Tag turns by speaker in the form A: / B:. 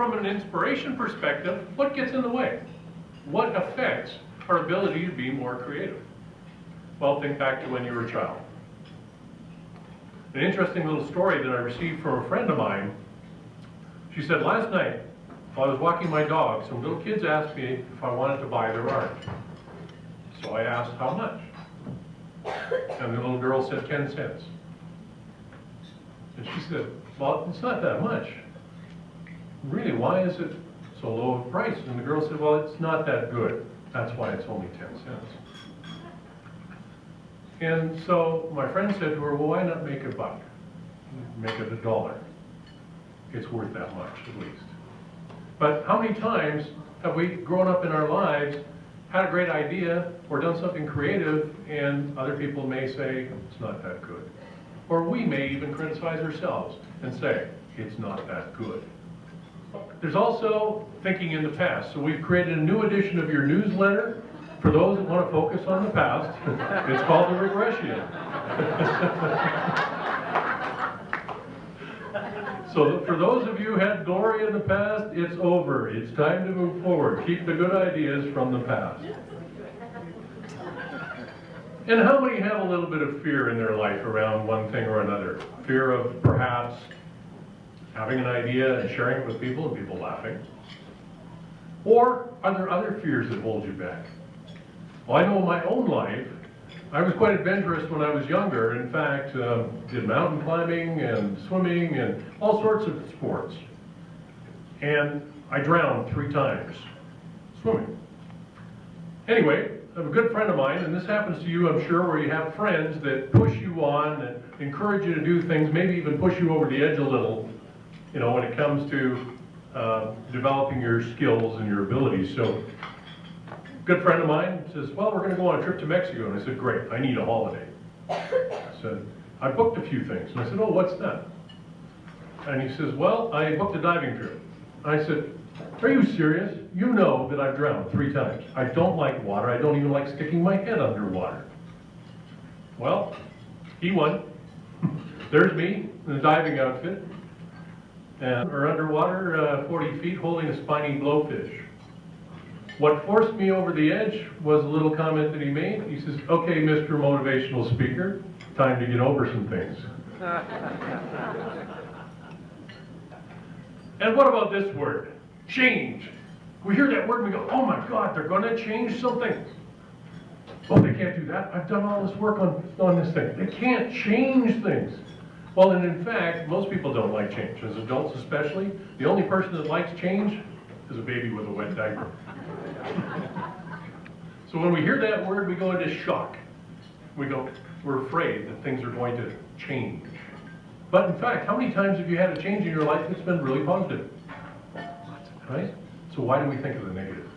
A: from an inspiration perspective, what gets in the way? What affects our ability to be more creative? Well, think back to when you were a child. An interesting little story that I received from a friend of mine. She said, last night, while I was walking my dog, some little kids asked me if I wanted to buy their art. So I asked how much. And the little girl said 10 cents. And she said, well, it's not that much. Really, why is it so low of a price? And the girl said, well, it's not that good. That's why it's only 10 cents. And so my friend said to her, well, why not make $1? Make it $1. It's worth that much, at least. But how many times have we grown up in our lives, had a great idea, or done something creative, and other people may say, it's not that good. Or we may even criticize ourselves and say, it's not that good. There's also thinking in the past. So we've created a new edition of your newsletter for those that want to focus on the past. It's called the Regression. So for those of you who had glory in the past, it's over. It's time to move forward. Keep the good ideas from the past. And how many have a little bit of fear in their life around one thing or another? Fear of perhaps having an idea and sharing it with people and people laughing? Or are there other fears that hold you back? Well, I know in my own life, I was quite adventurous when I was younger. In fact, did mountain climbing and swimming and all sorts of sports. And I drowned 3 times swimming. Anyway, I have a good friend of mine, and this happens to you, I'm sure, where you have friends that push you on, that encourage you to do things, maybe even push you over the edge a little, you know, when it comes to developing your skills and your abilities. So, a good friend of mine says, well, we're going to go on a trip to Mexico. And I said, great, I need a holiday. I said, I booked a few things. And I said, oh, what's that? And he says, well, I booked a diving trip. I said, are you serious? You know that I've drowned 3 times. I don't like water. I don't even like sticking my head underwater. Well, he won. There's me in a diving outfit, and we're underwater 40 feet holding a spiny blowfish. What forced me over the edge was a little comment that he made. He says, okay, Mr. Motivational Speaker, time to get over some things. And what about this word? Change. We hear that word and we go, oh my God, they're going to change something. Oh, they can't do that. I've done all this work on this thing. They can't change things. Well, and in fact, most people don't like change. As adults especially, the only person that likes change is a baby with a wet diaper. So when we hear that word, we go into shock. We're afraid that things are going to change. But in fact, how many times have you had a change in your life that's been really positive? Right? So why do we think of the negative?